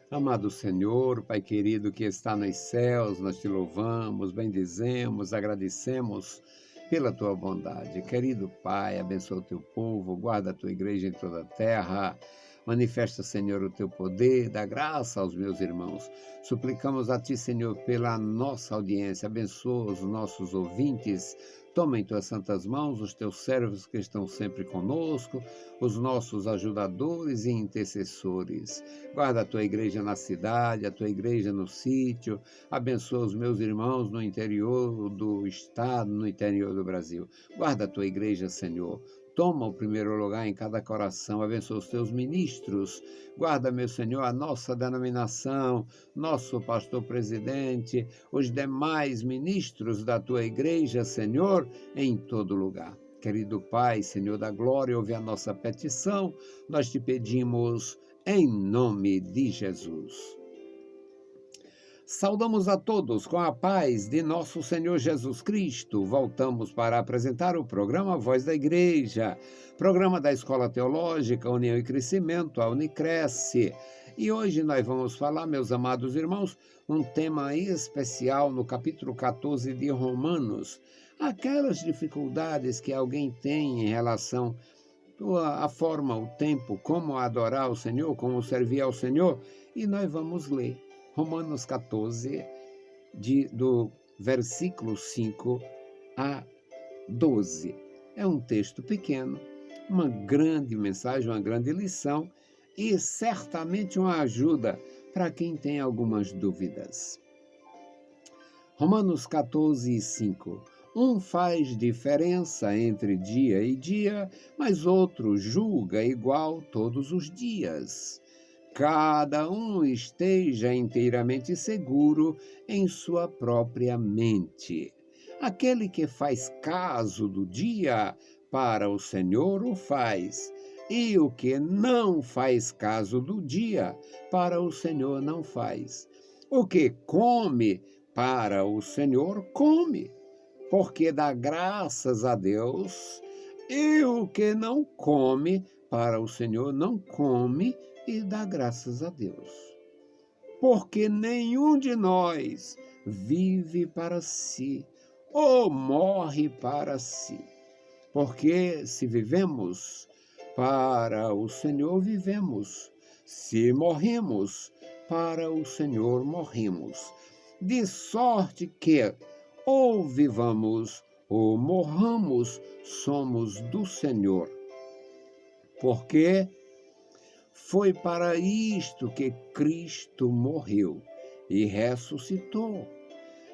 Amado Senhor, Pai querido que está nos céus, nós te louvamos, bendizemos, agradecemos pela tua bondade. Querido Pai, abençoa o teu povo, guarda a tua igreja em toda a terra. Manifesta, Senhor, o teu poder, dá graça aos meus irmãos. Suplicamos a ti, Senhor, pela nossa audiência. Abençoa os nossos ouvintes. Toma em tuas santas mãos os teus servos que estão sempre conosco, os nossos ajudadores e intercessores. Guarda a tua igreja na cidade, a tua igreja no sítio. Abençoa os meus irmãos no interior do estado, no interior do Brasil. Guarda a tua igreja, Senhor. Toma o primeiro lugar em cada coração, abençoa os teus ministros, guarda, meu Senhor, a nossa denominação, nosso pastor presidente, os demais ministros da tua igreja, Senhor, em todo lugar. Querido Pai, Senhor da glória, ouve a nossa petição, nós te pedimos em nome de Jesus. Saudamos a todos com a paz de nosso Senhor Jesus Cristo. Voltamos para apresentar o programa Voz da Igreja, programa da Escola Teológica União e Crescimento, a Unicresce. E hoje nós vamos falar, meus amados irmãos, um tema especial no capítulo 14 de Romanos. Aquelas dificuldades que alguém tem em relação à forma, o tempo, como adorar o Senhor, como servir ao Senhor. E nós vamos ler Romanos 14, do versículo 5 a 12. É um texto pequeno, uma grande mensagem, uma grande lição e certamente uma ajuda para quem tem algumas dúvidas. Romanos 14, 5. Um faz diferença entre dia e dia, mas outro julga igual todos os dias. Cada um esteja inteiramente seguro em sua própria mente. Aquele que faz caso do dia, para o Senhor o faz, e o que não faz caso do dia, para o Senhor não faz. O que come, para o Senhor come, porque dá graças a Deus, e o que não come, para o Senhor não come, e dá graças a Deus. Porque nenhum de nós vive para si, ou morre para si. Porque se vivemos para o Senhor, vivemos. Se morremos, para o Senhor morremos. De sorte que, ou vivamos, ou morramos, somos do Senhor. Porque foi para isto que Cristo morreu e ressuscitou,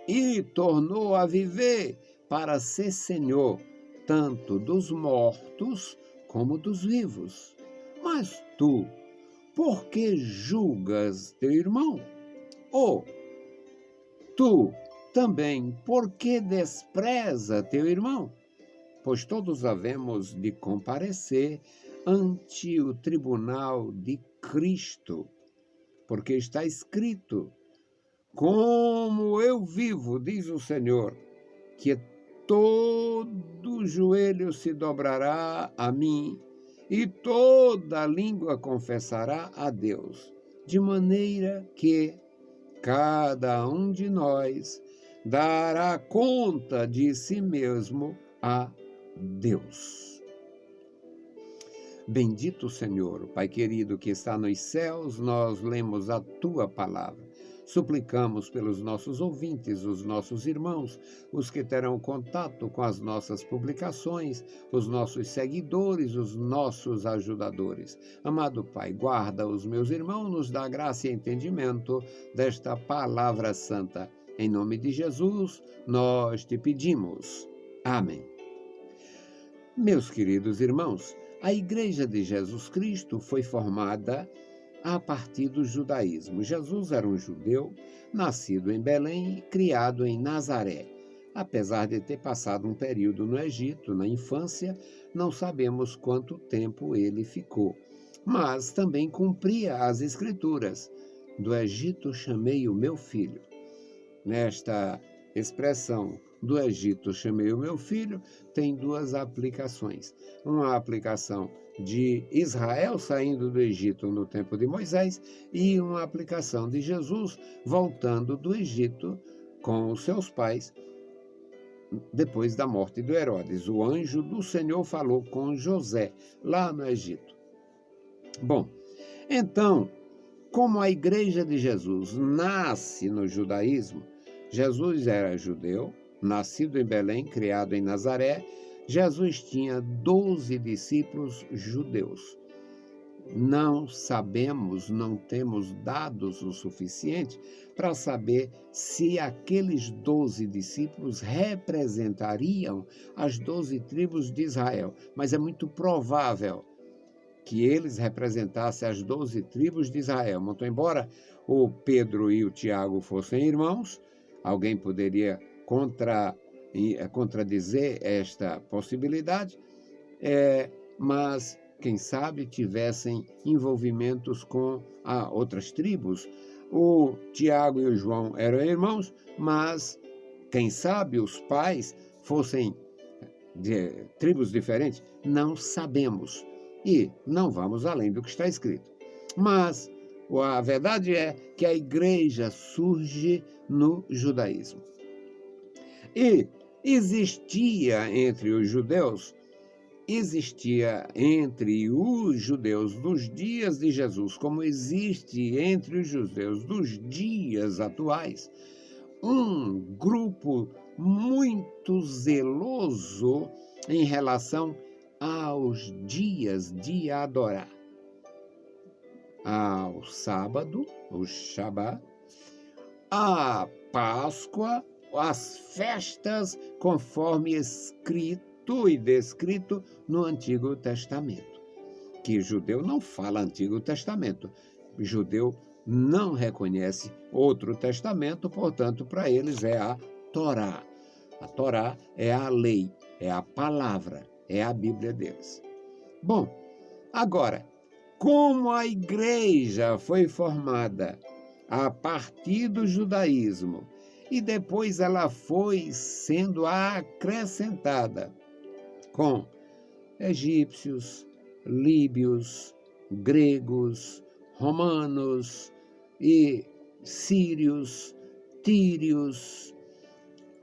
e tornou a viver para ser Senhor, tanto dos mortos como dos vivos. Mas tu, por que julgas teu irmão? Ou tu também, por que despreza teu irmão? Pois todos havemos de comparecer ante o tribunal de Cristo, porque está escrito: como eu vivo, diz o Senhor, que todo joelho se dobrará a mim e toda língua confessará a Deus, de maneira que cada um de nós dará conta de si mesmo a Deus. Bendito Senhor, Pai querido que está nos céus, nós lemos a Tua palavra. Suplicamos pelos nossos ouvintes, os nossos irmãos, os que terão contato com as nossas publicações, os nossos seguidores, os nossos ajudadores. Amado Pai, guarda os meus irmãos, nos dá graça e entendimento desta palavra santa. Em nome de Jesus, nós te pedimos. Amém. Meus queridos irmãos, a Igreja de Jesus Cristo foi formada a partir do judaísmo. Jesus era um judeu, nascido em Belém e criado em Nazaré. Apesar de ter passado um período no Egito, na infância, não sabemos quanto tempo ele ficou. Mas também cumpria as Escrituras. Do Egito chamei o meu filho. Nesta expressão, do Egito chamei o meu filho, tem duas aplicações. Uma aplicação de Israel saindo do Egito no tempo de Moisés e uma aplicação de Jesus voltando do Egito com os seus pais depois da morte do Herodes. O anjo do Senhor falou com José lá no Egito. Bom, então, como a igreja de Jesus nasce no judaísmo, Jesus era judeu, nascido em Belém, criado em Nazaré. Jesus tinha 12 discípulos judeus. Não sabemos, não temos dados o suficiente para saber se aqueles 12 discípulos representariam as 12 tribos de Israel, mas é muito provável que eles representassem as 12 tribos de Israel. Muito embora o Pedro e o Tiago fossem irmãos, alguém poderia contradizer esta possibilidade, mas, quem sabe, tivessem envolvimentos com outras tribos. O Tiago e o João eram irmãos, mas, quem sabe, os pais fossem de tribos diferentes, não sabemos. E não vamos além do que está escrito. Mas a verdade é que a igreja surge no judaísmo. E existia entre os judeus dos dias de Jesus, como existe entre os judeus dos dias atuais, um grupo muito zeloso em relação aos dias de adorar. Ao sábado, o Shabá, a Páscoa, as festas conforme escrito e descrito no Antigo Testamento. Que judeu não fala Antigo Testamento. O judeu não reconhece outro testamento, portanto, para eles é a Torá. A Torá é a lei, é a palavra, é a Bíblia deles. Bom, agora, como a igreja foi formada a partir do judaísmo e depois ela foi sendo acrescentada com egípcios, líbios, gregos, romanos e sírios, tírios,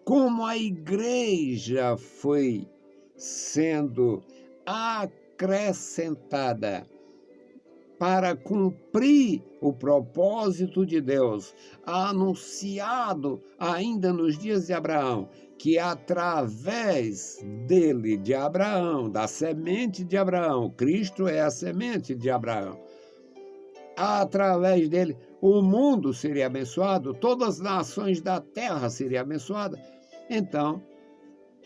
como a igreja foi sendo acrescentada para cumprir o propósito de Deus, anunciado ainda nos dias de Abraão, que através dele, de Abraão, da semente de Abraão, Cristo é a semente de Abraão, através dele o mundo seria abençoado, todas as nações da terra seriam abençoadas. Então,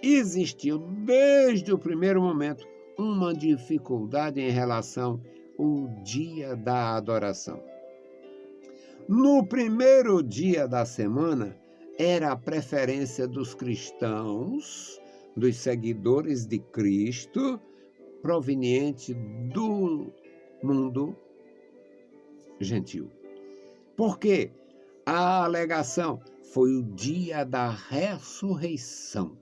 existiu desde o primeiro momento uma dificuldade em relação ao dia da adoração. No primeiro dia da semana, era a preferência dos cristãos, dos seguidores de Cristo, proveniente do mundo gentil. Por quê? A alegação foi o dia da ressurreição.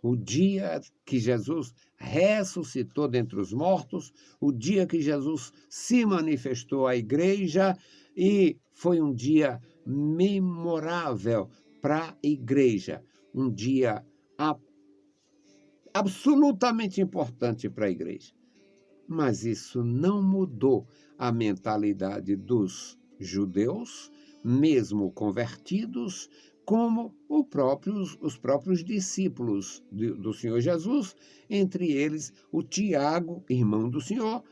O dia que Jesus ressuscitou dentre os mortos, o dia que Jesus se manifestou à igreja, e foi um dia memorável para a igreja, um dia absolutamente importante para a igreja. Mas isso não mudou a mentalidade dos judeus, mesmo convertidos, como os próprios discípulos do Senhor Jesus, entre eles o Tiago, irmão do Senhor,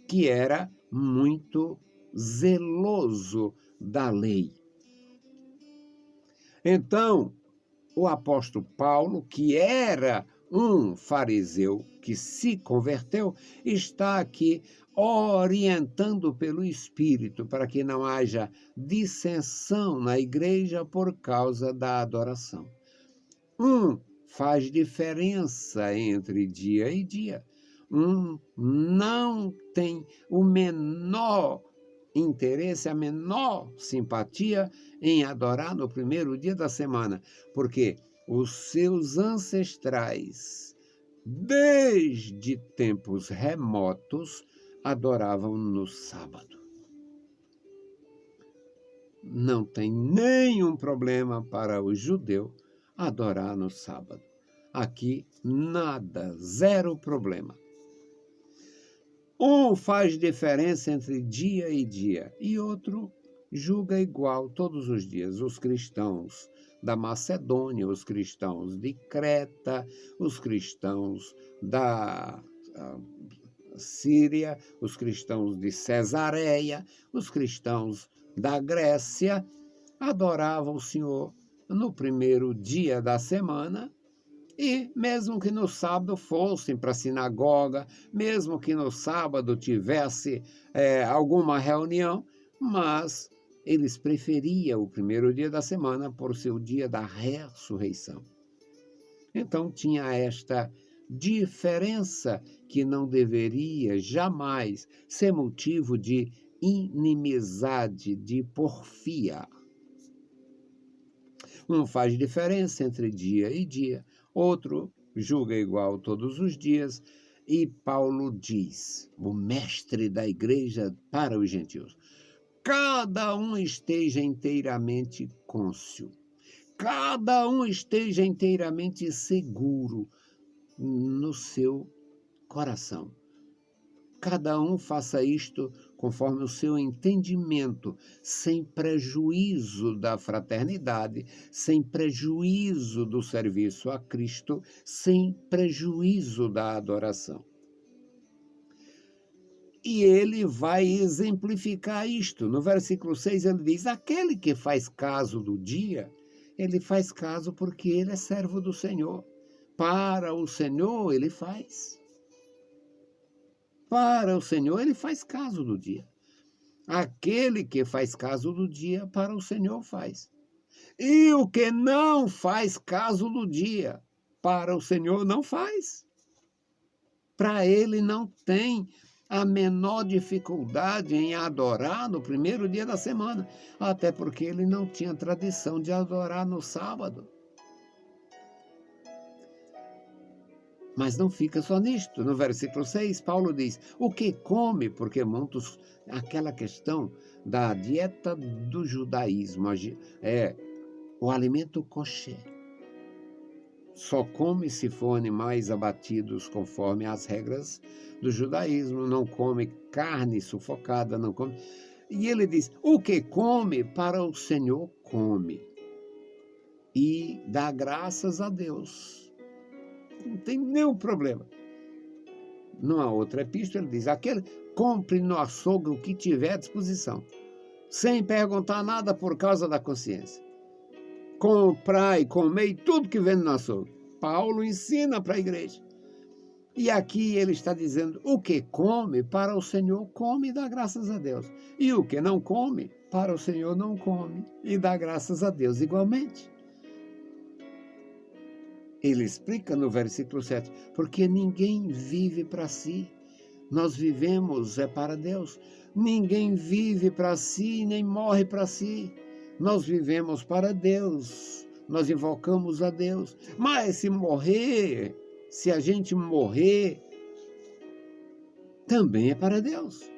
que era muito zeloso da lei. Então, o apóstolo Paulo, que era um fariseu que se converteu, está aqui orientando pelo Espírito para que não haja dissensão na igreja por causa da adoração. Faz diferença entre dia e dia. Não tem o menor interesse, a menor simpatia em adorar no primeiro dia da semana, porque os seus ancestrais desde tempos remotos, adoravam no sábado. Não tem nenhum problema para o judeu adorar no sábado. Aqui, nada, zero problema. Um faz diferença entre dia e dia, e outro julga igual todos os dias. Os cristãos da Macedônia, os cristãos de Creta, os cristãos da Síria, os cristãos de Cesareia, os cristãos da Grécia, adoravam o Senhor no primeiro dia da semana, e mesmo que no sábado fossem para a sinagoga, mesmo que no sábado tivesse alguma reunião, mas eles preferiam o primeiro dia da semana por ser o dia da ressurreição. Então tinha esta diferença que não deveria jamais ser motivo de inimizade, de porfia. Um faz diferença entre dia e dia, outro julga igual todos os dias, e Paulo diz, o mestre da igreja para os gentios, cada um esteja inteiramente cônscio, cada um esteja inteiramente seguro no seu coração. Cada um faça isto conforme o seu entendimento, sem prejuízo da fraternidade, sem prejuízo do serviço a Cristo, sem prejuízo da adoração. E ele vai exemplificar isto. No versículo 6 ele diz, aquele que faz caso do dia, ele faz caso porque ele é servo do Senhor. Para o Senhor ele faz. Para o Senhor, ele faz caso do dia. Aquele que faz caso do dia, para o Senhor faz. E o que não faz caso do dia, para o Senhor não faz. Para ele não tem a menor dificuldade em adorar no primeiro dia da semana, até porque ele não tinha tradição de adorar no sábado. Mas não fica só nisto. No versículo 6, Paulo diz, o que come, porque muitos, aquela questão da dieta do judaísmo, é o alimento kosher. Só come se for animais abatidos conforme as regras do judaísmo, não come carne sufocada, não come. E ele diz, o que come, para o Senhor come. E dá graças a Deus. Não tem nenhum problema. Numa outra epístola, ele diz, aquele compre no açougue o que tiver à disposição, sem perguntar nada por causa da consciência. Comprai, comei tudo que vende no açougue. Paulo ensina para a igreja. E aqui ele está dizendo, o que come, para o Senhor come e dá graças a Deus. E o que não come, para o Senhor não come e dá graças a Deus igualmente. Ele explica no versículo 7, porque ninguém vive para si, nós vivemos para Deus. Ninguém vive para si, nem morre para si. Nós vivemos para Deus, nós invocamos a Deus. Mas se a gente morrer, também é para Deus.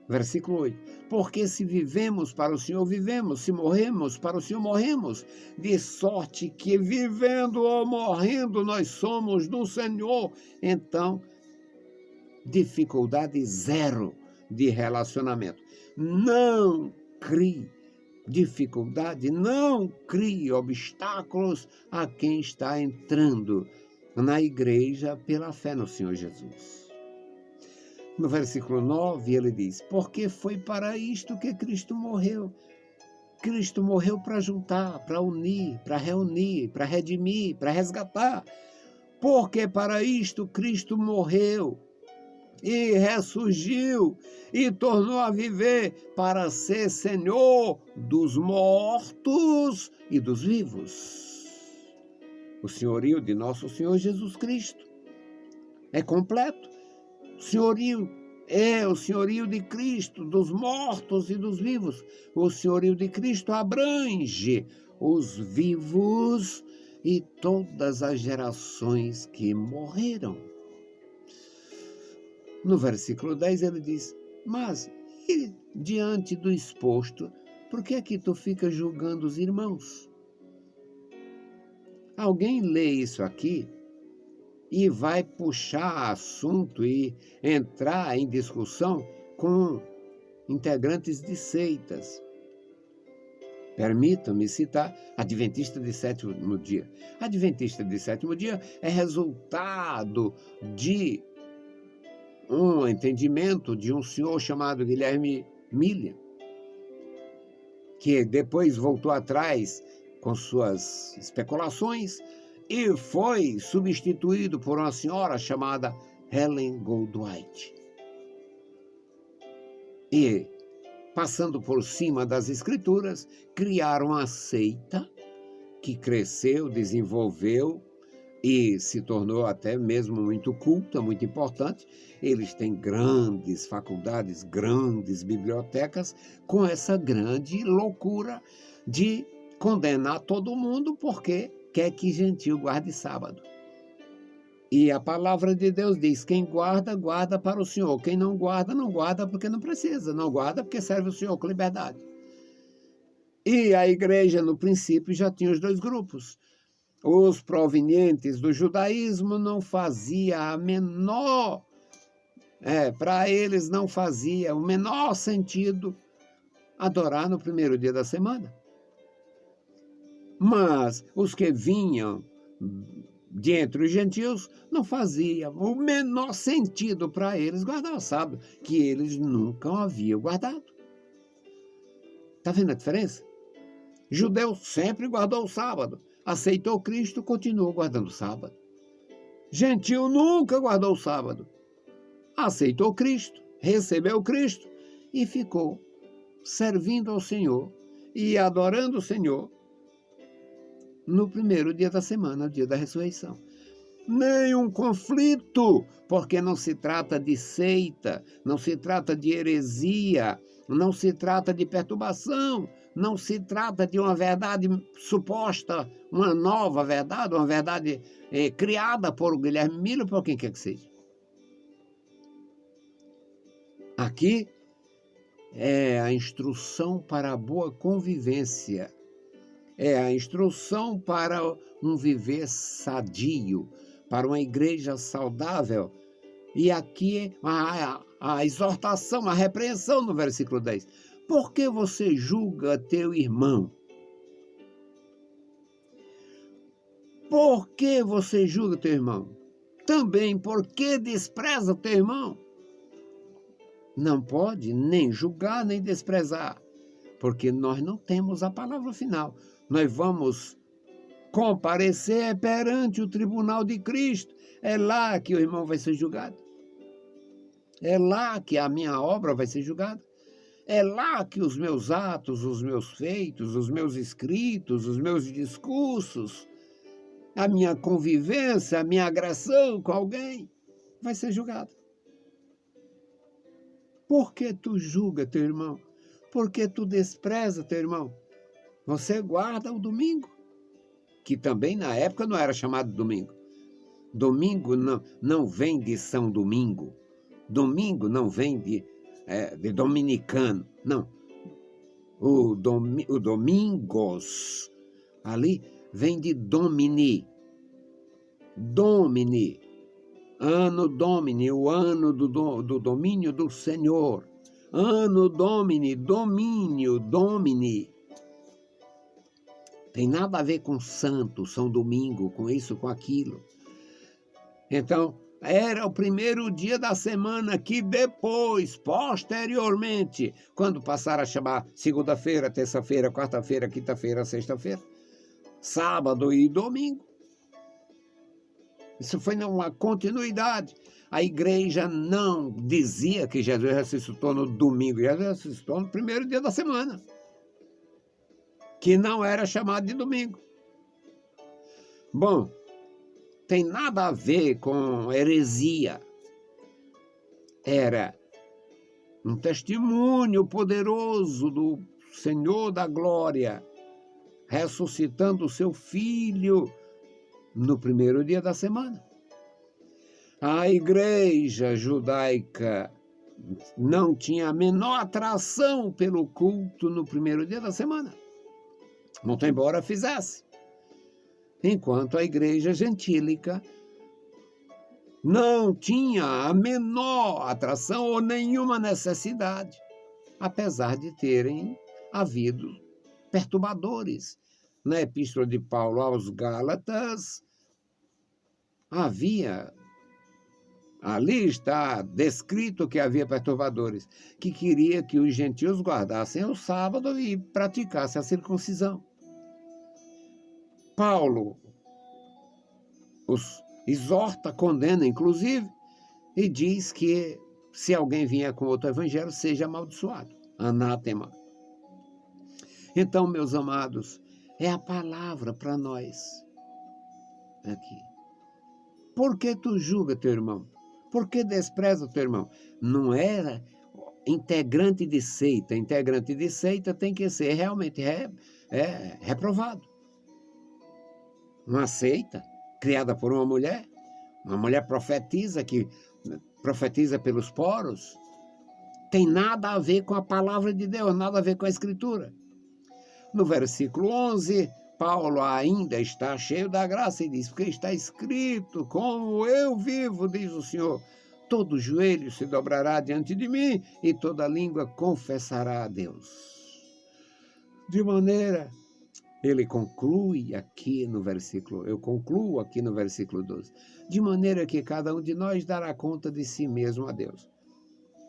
Versículo 8, porque se vivemos para o Senhor, vivemos, se morremos, para o Senhor morremos, de sorte que vivendo ou morrendo nós somos do Senhor. Então, dificuldade zero de relacionamento. Não crie dificuldade, não crie obstáculos a quem está entrando na igreja pela fé no Senhor Jesus. No versículo 9, ele diz, porque foi para isto que Cristo morreu. Cristo morreu para juntar, para unir, para reunir, para redimir, para resgatar. Porque para isto Cristo morreu e ressurgiu e tornou a viver para ser Senhor dos mortos e dos vivos. O senhorio de nosso Senhor Jesus Cristo é completo. O senhorio é o senhorio de Cristo, dos mortos e dos vivos. O senhorio de Cristo abrange os vivos e todas as gerações que morreram. No versículo 10 ele diz, mas, e diante do exposto, por que é que tu fica julgando os irmãos? Alguém lê isso aqui e vai puxar assunto e entrar em discussão com integrantes de seitas. Permitam-me citar Adventista de Sétimo Dia. Adventista de Sétimo Dia é resultado de um entendimento de um senhor chamado Guilherme Millian, que depois voltou atrás com suas especulações e foi substituído por uma senhora chamada Ellen Goldwhite. E, passando por cima das escrituras, criaram uma seita que cresceu, desenvolveu e se tornou até mesmo muito culta, muito importante. Eles têm grandes faculdades, grandes bibliotecas, com essa grande loucura de condenar todo mundo porque quer que gentil guarde sábado. E a palavra de Deus diz, quem guarda, guarda para o Senhor. Quem não guarda porque não precisa. Não guarda porque serve o Senhor com liberdade. E a igreja, no princípio, já tinha os dois grupos. Os provenientes do judaísmo não fazia a menor... para eles não fazia o menor sentido adorar no primeiro dia da semana. Mas os que vinham de entre os gentios não fazia o menor sentido para eles guardar o sábado, que eles nunca haviam guardado. Está vendo a diferença? Judeu sempre guardou o sábado, aceitou Cristo, continuou guardando o sábado. Gentil nunca guardou o sábado, aceitou Cristo, recebeu Cristo e ficou servindo ao Senhor e adorando o Senhor no primeiro dia da semana, o dia da ressurreição. Nenhum conflito, porque não se trata de seita, não se trata de heresia, não se trata de perturbação, não se trata de uma verdade suposta, uma nova verdade, uma verdade criada por Guilherme Millian, por quem quer que seja. Aqui é a instrução para a boa convivência, é a instrução para um viver sadio, para uma igreja saudável. E aqui a exortação, a repreensão no versículo 10. Por que você julga teu irmão? Por que você julga teu irmão? Também por que despreza teu irmão? Não pode nem julgar, nem desprezar, porque nós não temos a palavra final. Nós vamos comparecer perante o tribunal de Cristo. É lá que o irmão vai ser julgado. É lá que a minha obra vai ser julgada. É lá que os meus atos, os meus feitos, os meus escritos, os meus discursos, a minha convivência, a minha agressão com alguém vai ser julgada. Por que tu julga teu irmão? Por que tu despreza teu irmão? Você guarda o domingo, que também na época não era chamado domingo. Domingo não vem de São Domingo. Domingo não vem de dominicano. Não. O domingos ali vem de domini. Domini. Ano Domini, o ano do domínio do Senhor. Ano Domini, domínio, Domini. Tem nada a ver com santo, São Domingo, com isso, com aquilo. Então, era o primeiro dia da semana que depois, posteriormente, quando passaram a chamar segunda-feira, terça-feira, quarta-feira, quinta-feira, sexta-feira, sábado e domingo. Isso foi uma continuidade. A igreja não dizia que Jesus ressuscitou no domingo, Jesus ressuscitou no primeiro dia da semana, que não era chamado de domingo. Bom, tem nada a ver com heresia. Era um testemunho poderoso do Senhor da glória, ressuscitando o seu Filho no primeiro dia da semana. A igreja judaica não tinha a menor atração pelo culto no primeiro dia da semana, muito embora fizesse. Enquanto a igreja gentílica não tinha a menor atração ou nenhuma necessidade, apesar de terem havido perturbadores. Na epístola de Paulo aos Gálatas, ali está descrito que havia perturbadores, que queria que os gentios guardassem o sábado e praticassem a circuncisão. Paulo os exorta, condena, inclusive, e diz que se alguém vier com outro evangelho, seja amaldiçoado, anátema. Então, meus amados, é a palavra para nós aqui. Por que tu julga teu irmão? Por que despreza o teu irmão? Não era integrante de seita. Integrante de seita tem que ser realmente reprovado. Uma seita criada por uma mulher profetiza, que profetiza pelos poros, tem nada a ver com a palavra de Deus, nada a ver com a Escritura. No versículo 11, Paulo ainda está cheio da graça e diz, porque está escrito, como eu vivo, diz o Senhor, todo joelho se dobrará diante de mim e toda língua confessará a Deus. De maneira, eu concluo aqui no versículo 12, de maneira que cada um de nós dará conta de si mesmo a Deus,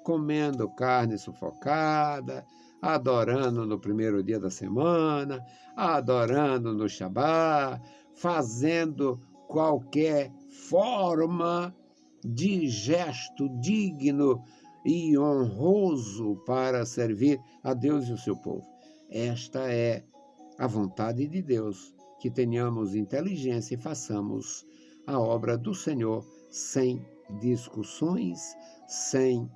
comendo carne sufocada, adorando no primeiro dia da semana, adorando no Shabá, fazendo qualquer forma de gesto digno e honroso para servir a Deus e o seu povo. Esta é a vontade de Deus, que tenhamos inteligência e façamos a obra do Senhor sem discussões, sem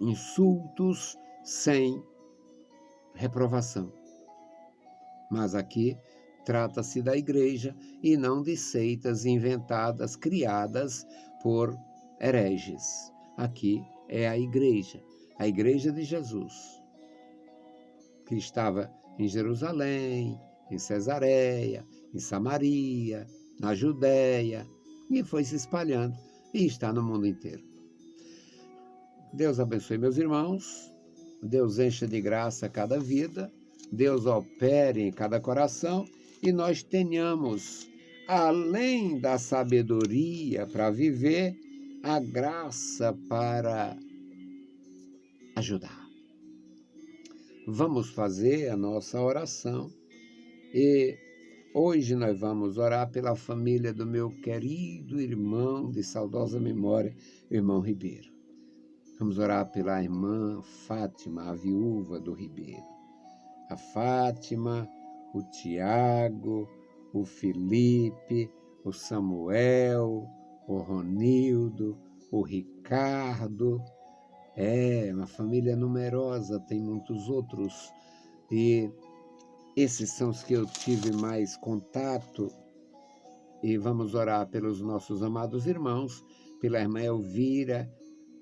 insultos, sem reprovação. Mas aqui trata-se da igreja e não de seitas inventadas, criadas por hereges. Aqui é a igreja de Jesus, que estava em Jerusalém, em Cesareia, em Samaria, na Judéia, e foi se espalhando e está no mundo inteiro. Deus abençoe meus irmãos, Deus encha de graça cada vida, Deus opere em cada coração e nós tenhamos, além da sabedoria para viver, a graça para ajudar. Vamos fazer a nossa oração e hoje nós vamos orar pela família do meu querido irmão de saudosa memória, irmão Ribeiro. Vamos orar pela irmã Fátima, a viúva do Ribeiro. A Fátima, o Tiago, o Felipe, o Samuel, o Ronildo, o Ricardo. É uma família numerosa, tem muitos outros. E esses são os que eu tive mais contato. E vamos orar pelos nossos amados irmãos, pela irmã Elvira,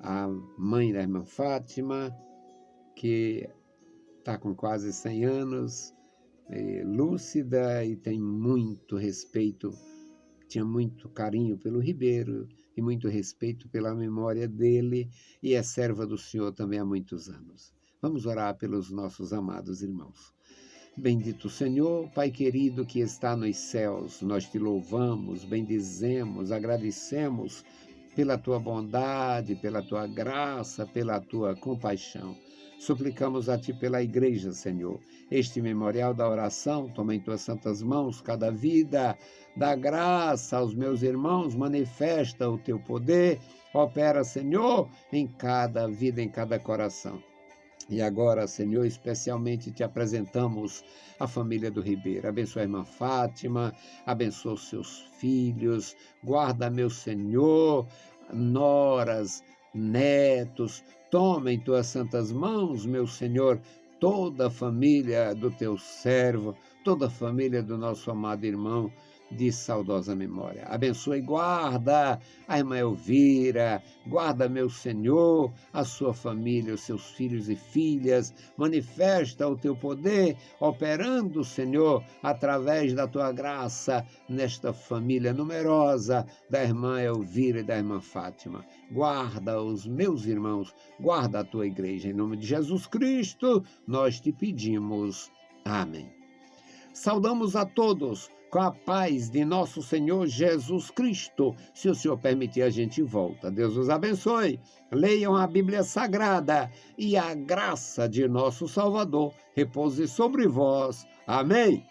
a mãe da irmã Fátima, que está com quase 100 anos, lúcida e tem muito respeito, tinha muito carinho pelo Ribeiro e muito respeito pela memória dele e é serva do Senhor também há muitos anos. Vamos orar pelos nossos amados irmãos. Bendito Senhor, Pai querido que está nos céus, nós te louvamos, bendizemos, agradecemos pela tua bondade, pela tua graça, pela tua compaixão. Suplicamos a ti pela igreja, Senhor, este memorial da oração, toma em tuas santas mãos cada vida, dá graça aos meus irmãos, manifesta o teu poder, opera, Senhor, em cada vida, em cada coração. E agora, Senhor, especialmente te apresentamos a família do Ribeiro. Abençoa a irmã Fátima, abençoa os seus filhos, guarda, meu Senhor, noras, netos, toma em tuas santas mãos, meu Senhor, toda a família do teu servo, toda a família do nosso amado irmão, de saudosa memória. Abençoa e guarda a irmã Elvira, guarda, meu Senhor, a sua família, os seus filhos e filhas, manifesta o teu poder, operando, Senhor, através da tua graça nesta família numerosa da irmã Elvira e da irmã Fátima. Guarda os meus irmãos, guarda a tua igreja. Em nome de Jesus Cristo, nós te pedimos. Amém. Saudamos a todos com a paz de nosso Senhor Jesus Cristo. Se o Senhor permitir, a gente volta. Deus os abençoe. Leiam a Bíblia Sagrada e a graça de nosso Salvador repouse sobre vós. Amém.